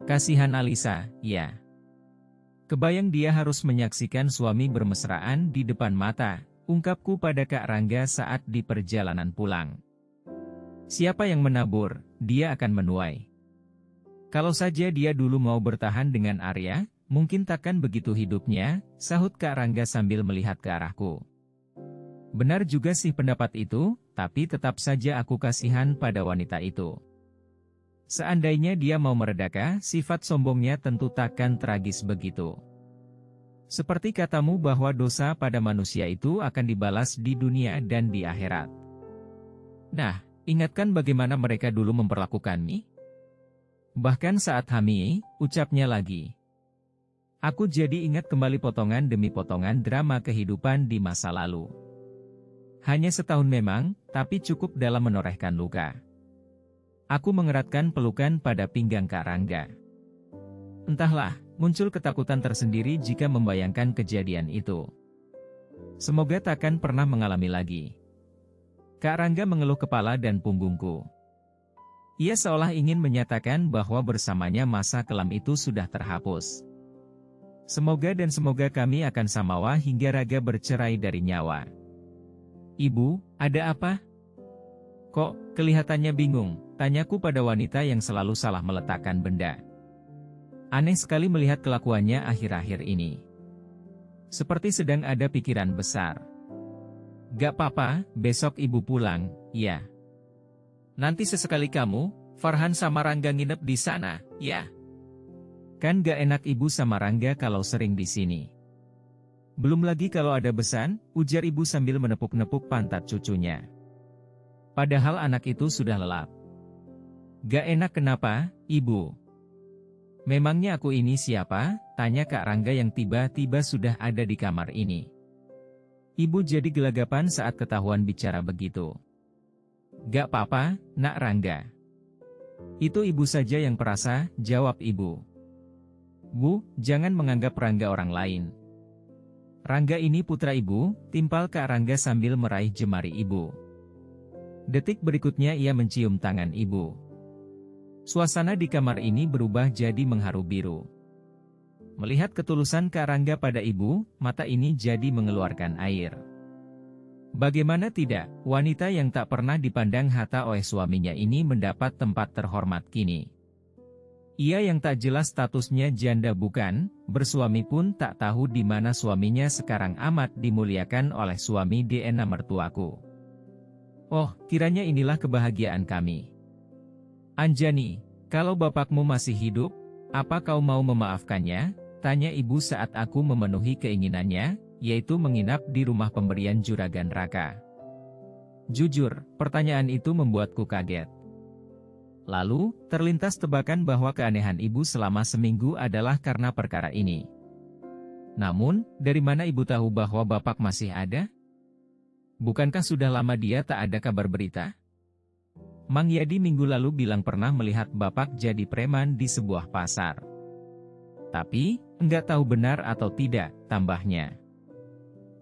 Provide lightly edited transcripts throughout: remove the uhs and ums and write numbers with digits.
Kasihan Alisa, ya. Kebayang dia harus menyaksikan suami bermesraan di depan mata, ungkapku pada Kak Rangga saat di perjalanan pulang. Siapa yang menabur, dia akan menuai. Kalau saja dia dulu mau bertahan dengan Arya, mungkin takkan begitu hidupnya, sahut Kak Rangga sambil melihat ke arahku. Benar juga sih pendapat itu, tapi tetap saja aku kasihan pada wanita itu. Seandainya dia mau meredaka, sifat sombongnya tentu takkan tragis begitu. Seperti katamu bahwa dosa pada manusia itu akan dibalas di dunia dan di akhirat. Nah, ingatkan bagaimana mereka dulu memperlakukanmu? Bahkan saat hamil, ucapnya lagi. Aku jadi ingat kembali potongan demi potongan drama kehidupan di masa lalu. Hanya setahun memang, tapi cukup dalam menorehkan luka. Aku mengeratkan pelukan pada pinggang Kak Rangga. Entahlah, muncul ketakutan tersendiri jika membayangkan kejadian itu. Semoga takkan pernah mengalami lagi. Kak Rangga mengeluh kepala dan punggungku. Ia seolah ingin menyatakan bahwa bersamanya masa kelam itu sudah terhapus. Semoga dan semoga kami akan samawa hingga raga bercerai dari nyawa. Ibu, ada apa? Kok, kelihatannya bingung, tanyaku pada wanita yang selalu salah meletakkan benda. Aneh sekali melihat kelakuannya akhir-akhir ini. Seperti sedang ada pikiran besar. Gak apa-apa, besok ibu pulang, ya. Nanti sesekali kamu, Farhan sama Rangga nginep di sana, ya. Kan gak enak ibu sama Rangga kalau sering di sini. Belum lagi kalau ada besan, ujar ibu sambil menepuk-nepuk pantat cucunya. Padahal anak itu sudah lelap. Gak enak kenapa, ibu? Memangnya aku ini siapa? Tanya Kak Rangga yang tiba-tiba sudah ada di kamar ini. Ibu jadi gelagapan saat ketahuan bicara begitu. Gak apa-apa, Nak Rangga. Itu ibu saja yang perasa, jawab ibu. Bu, jangan menganggap Rangga orang lain. Rangga ini putra ibu, timpal Kak Rangga sambil meraih jemari ibu. Detik berikutnya ia mencium tangan ibu. Suasana di kamar ini berubah jadi mengharu biru. Melihat ketulusan Kak Rangga pada ibu, mata ini jadi mengeluarkan air. Bagaimana tidak, wanita yang tak pernah dipandang hata oleh suaminya ini mendapat tempat terhormat kini. Ia yang tak jelas statusnya janda bukan, bersuami pun tak tahu di mana suaminya sekarang amat dimuliakan oleh suami DNA mertuaku. Oh, kiranya inilah kebahagiaan kami. Anjani, kalau bapakmu masih hidup, apa kau mau memaafkannya? Tanya ibu saat aku memenuhi keinginannya, yaitu menginap di rumah pemberian Juragan Raka. Jujur, pertanyaan itu membuatku kaget. Lalu, terlintas tebakan bahwa keanehan ibu selama seminggu adalah karena perkara ini. Namun, dari mana ibu tahu bahwa bapak masih ada? Bukankah sudah lama dia tak ada kabar berita? Mang Yadi minggu lalu bilang pernah melihat bapak jadi preman di sebuah pasar. Tapi, enggak tahu benar atau tidak, tambahnya.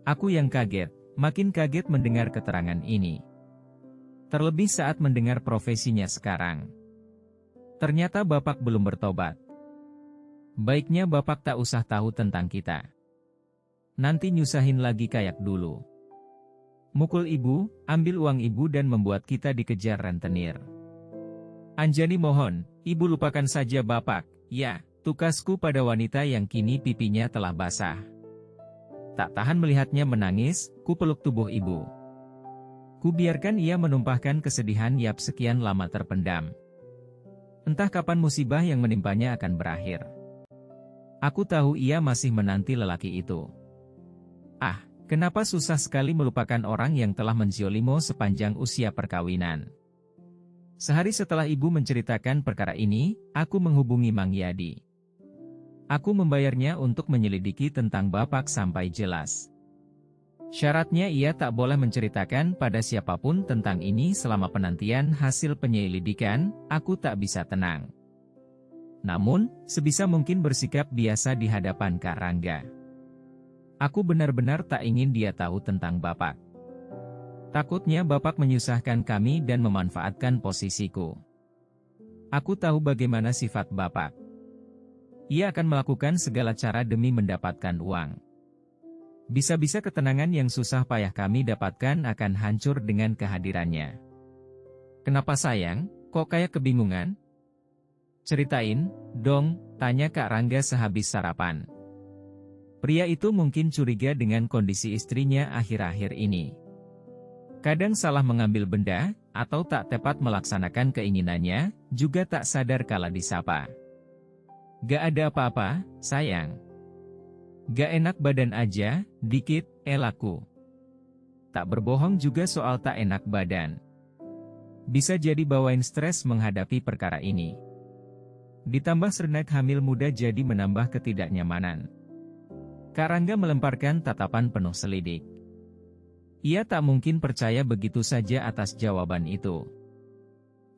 Aku yang kaget, makin kaget mendengar keterangan ini. Terlebih saat mendengar profesinya sekarang. Ternyata bapak belum bertobat. Baiknya bapak tak usah tahu tentang kita. Nanti nyusahin lagi kayak dulu. Mukul ibu, ambil uang ibu dan membuat kita dikejar rentenir. Anjani mohon, ibu lupakan saja bapak, ya, tukasku pada wanita yang kini pipinya telah basah. Tak tahan melihatnya menangis, ku peluk tubuh ibu. Ku biarkan ia menumpahkan kesedihan yap sekian lama terpendam. Entah kapan musibah yang menimpanya akan berakhir. Aku tahu ia masih menanti lelaki itu. Ah, kenapa susah sekali melupakan orang yang telah menziolimo sepanjang usia perkawinan. Sehari setelah ibu menceritakan perkara ini, aku menghubungi Mang Yadi. Aku membayarnya untuk menyelidiki tentang bapak sampai jelas. Syaratnya ia tak boleh menceritakan pada siapapun tentang ini selama penantian hasil penyelidikan. Aku tak bisa tenang. Namun, sebisa mungkin bersikap biasa di hadapan Kak Rangga. Aku benar-benar tak ingin dia tahu tentang bapak. Takutnya bapak menyusahkan kami dan memanfaatkan posisiku. Aku tahu bagaimana sifat bapak. Ia akan melakukan segala cara demi mendapatkan uang. Bisa-bisa ketenangan yang susah payah kami dapatkan akan hancur dengan kehadirannya. Kenapa sayang, kok kayak kebingungan? Ceritain, dong, tanya Kak Rangga sehabis sarapan. Pria itu mungkin curiga dengan kondisi istrinya akhir-akhir ini. Kadang salah mengambil benda, atau tak tepat melaksanakan keinginannya, juga tak sadar kala disapa. Gak ada apa-apa, sayang. Gak enak badan aja, dikit, laku. Tak berbohong juga soal tak enak badan. Bisa jadi bawain stres menghadapi perkara ini. Ditambah Srenak hamil muda jadi menambah ketidaknyamanan. Kak Rangga melemparkan tatapan penuh selidik. Ia tak mungkin percaya begitu saja atas jawaban itu.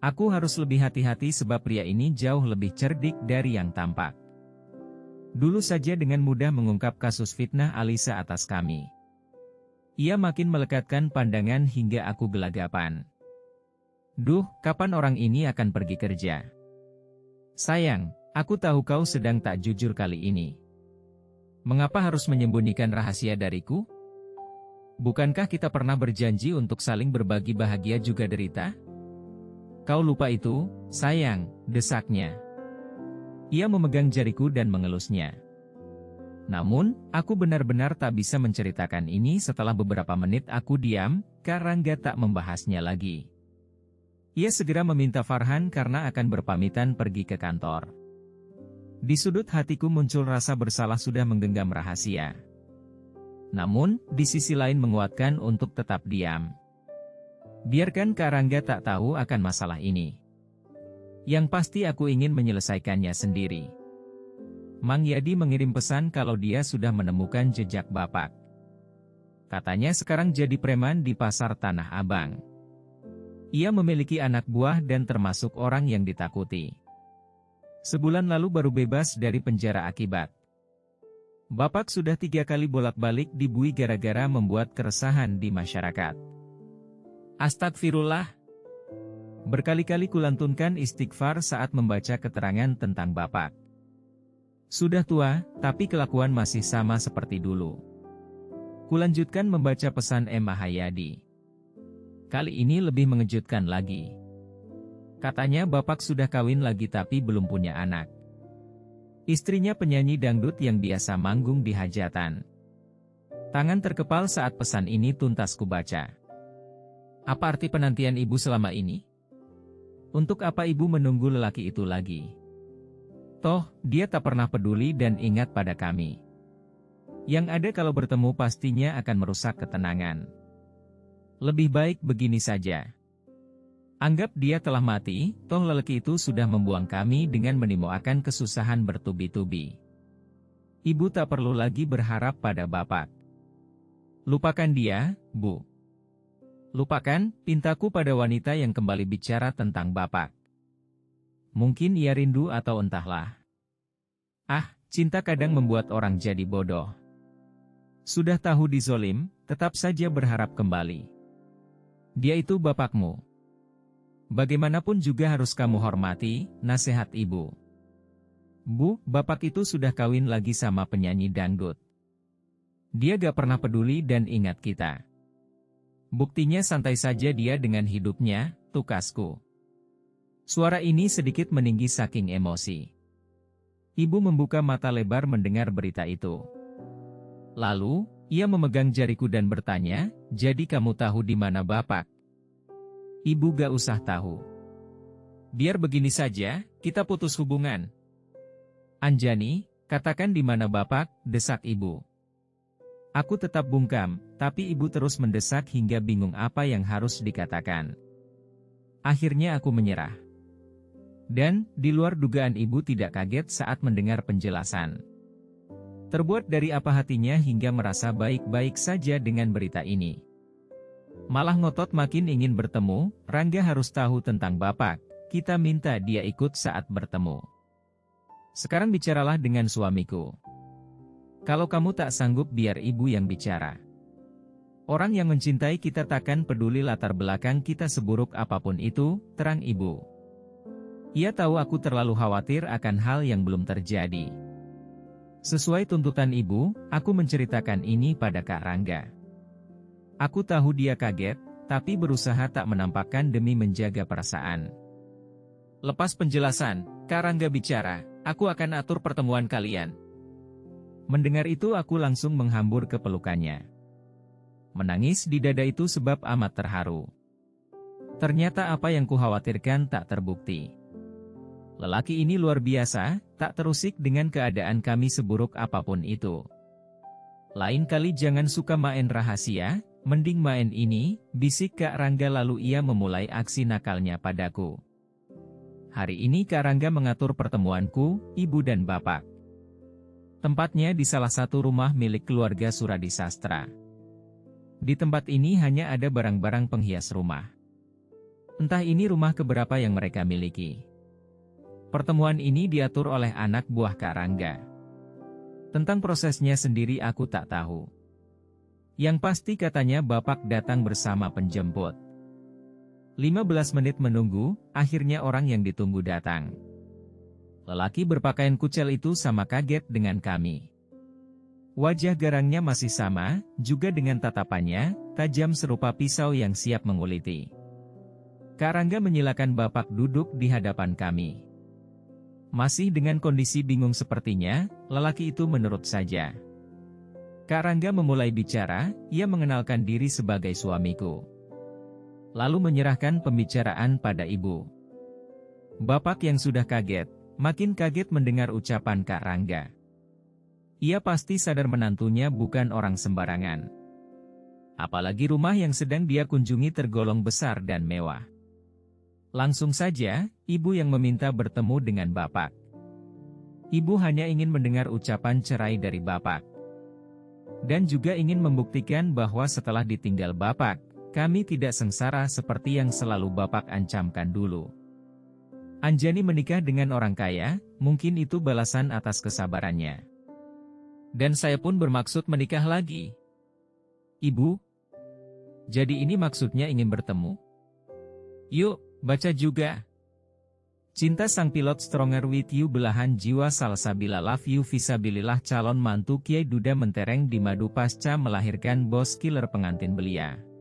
Aku harus lebih hati-hati sebab pria ini jauh lebih cerdik dari yang tampak. Dulu saja dengan mudah mengungkap kasus fitnah Alisa atas kami. Ia makin melekatkan pandangan hingga aku gelagapan. Duh, kapan orang ini akan pergi kerja? Sayang, aku tahu kau sedang tak jujur kali ini. Mengapa harus menyembunyikan rahasia dariku? Bukankah kita pernah berjanji untuk saling berbagi bahagia juga derita? Kau lupa itu, sayang, desaknya. Ia memegang jariku dan mengelusnya. Namun, aku benar-benar tak bisa menceritakan ini. Setelah beberapa menit aku diam, Kak Rangga tak membahasnya lagi. Ia segera meminta Farhan karena akan berpamitan pergi ke kantor. Di sudut hatiku muncul rasa bersalah sudah menggenggam rahasia. Namun, di sisi lain menguatkan untuk tetap diam. Biarkan Kak Rangga tak tahu akan masalah ini. Yang pasti aku ingin menyelesaikannya sendiri. Mang Yadi mengirim pesan kalau dia sudah menemukan jejak Bapak. Katanya sekarang jadi preman di pasar Tanah Abang. Ia memiliki anak buah dan termasuk orang yang ditakuti. Sebulan lalu baru bebas dari penjara akibat. Bapak sudah 3 kali bolak-balik dibui gara-gara membuat keresahan di masyarakat. Astagfirullah. Berkali-kali kulantunkan istighfar saat membaca keterangan tentang Bapak. Sudah tua, tapi kelakuan masih sama seperti dulu. Kulanjutkan membaca pesan M. Hayadi. Kali ini lebih mengejutkan lagi. Katanya Bapak sudah kawin lagi tapi belum punya anak. Istrinya penyanyi dangdut yang biasa manggung di hajatan. Tangan terkepal saat pesan ini tuntas kubaca. Apa arti penantian ibu selama ini? Untuk apa ibu menunggu lelaki itu lagi? Toh, dia tak pernah peduli dan ingat pada kami. Yang ada kalau bertemu pastinya akan merusak ketenangan. Lebih baik begini saja. Anggap dia telah mati, toh lelaki itu sudah membuang kami dengan menimoakan kesusahan bertubi-tubi. Ibu tak perlu lagi berharap pada Bapak. Lupakan dia, Bu. Lupakan, pintaku pada wanita yang kembali bicara tentang Bapak. Mungkin ia rindu atau entahlah. Ah, cinta kadang membuat orang jadi bodoh. Sudah tahu dizolim, tetap saja berharap kembali. Dia itu bapakmu. Bagaimanapun juga harus kamu hormati, nasihat ibu. Bu, bapak itu sudah kawin lagi sama penyanyi dangdut. Dia gak pernah peduli dan ingat kita. Buktinya santai saja dia dengan hidupnya, tukasku. Suara ini sedikit meninggi saking emosi. Ibu membuka mata lebar mendengar berita itu. Lalu, ia memegang jariku dan bertanya, jadi kamu tahu di mana Bapak? Ibu gak usah tahu. Biar begini saja, kita putus hubungan. Anjani, katakan di mana Bapak, desak ibu. Aku tetap bungkam, tapi ibu terus mendesak hingga bingung apa yang harus dikatakan. Akhirnya aku menyerah. Dan, di luar dugaan ibu tidak kaget saat mendengar penjelasan. Terbuat dari apa hatinya hingga merasa baik-baik saja dengan berita ini. Malah ngotot makin ingin bertemu, Rangga harus tahu tentang Bapak, kita minta dia ikut saat bertemu. Sekarang bicaralah dengan suamiku. Kalau kamu tak sanggup biar ibu yang bicara. Orang yang mencintai kita takkan peduli latar belakang kita seburuk apapun itu, terang ibu. Ia tahu aku terlalu khawatir akan hal yang belum terjadi. Sesuai tuntutan ibu, aku menceritakan ini pada Kak Rangga. Aku tahu dia kaget, tapi berusaha tak menampakkan demi menjaga perasaan. Lepas penjelasan, Kak Rangga bicara, aku akan atur pertemuan kalian. Mendengar itu aku langsung menghambur ke pelukannya. Menangis di dada itu sebab amat terharu. Ternyata apa yang kukhawatirkan tak terbukti. Lelaki ini luar biasa, tak terusik dengan keadaan kami seburuk apapun itu. Lain kali jangan suka main rahasia, mending main ini, bisik Kak Rangga lalu ia memulai aksi nakalnya padaku. Hari ini Kak Rangga mengatur pertemuanku, ibu dan bapak. Tempatnya di salah satu rumah milik keluarga Suradi Sastra. Di tempat ini hanya ada barang-barang penghias rumah. Entah ini rumah keberapa yang mereka miliki. Pertemuan ini diatur oleh anak buah Kak Rangga. Tentang prosesnya sendiri aku tak tahu. Yang pasti katanya bapak datang bersama penjemput. 15 menit menunggu, akhirnya orang yang ditunggu datang. Lelaki berpakaian kucel itu sama kaget dengan kami. Wajah garangnya masih sama, juga dengan tatapannya, tajam serupa pisau yang siap menguliti. Kak Rangga menyilakan bapak duduk di hadapan kami. Masih dengan kondisi bingung sepertinya, lelaki itu menurut saja. Kak Rangga memulai bicara, ia mengenalkan diri sebagai suamiku. Lalu menyerahkan pembicaraan pada ibu. Bapak yang sudah kaget, makin kaget mendengar ucapan Kak Rangga. Ia pasti sadar menantunya bukan orang sembarangan. Apalagi rumah yang sedang dia kunjungi tergolong besar dan mewah. Langsung saja, ibu yang meminta bertemu dengan bapak. Ibu hanya ingin mendengar ucapan cerai dari bapak. Dan juga ingin membuktikan bahwa setelah ditinggal bapak, kami tidak sengsara seperti yang selalu bapak ancamkan dulu. Anjani menikah dengan orang kaya, mungkin itu balasan atas kesabarannya. Dan saya pun bermaksud menikah lagi. Ibu, jadi ini maksudnya ingin bertemu? Yuk, baca juga. Cinta sang pilot stronger with you belahan jiwa salsabila love you visabilillah calon mantu Kiai Duda mentereng di madu pasca melahirkan bos killer pengantin belia.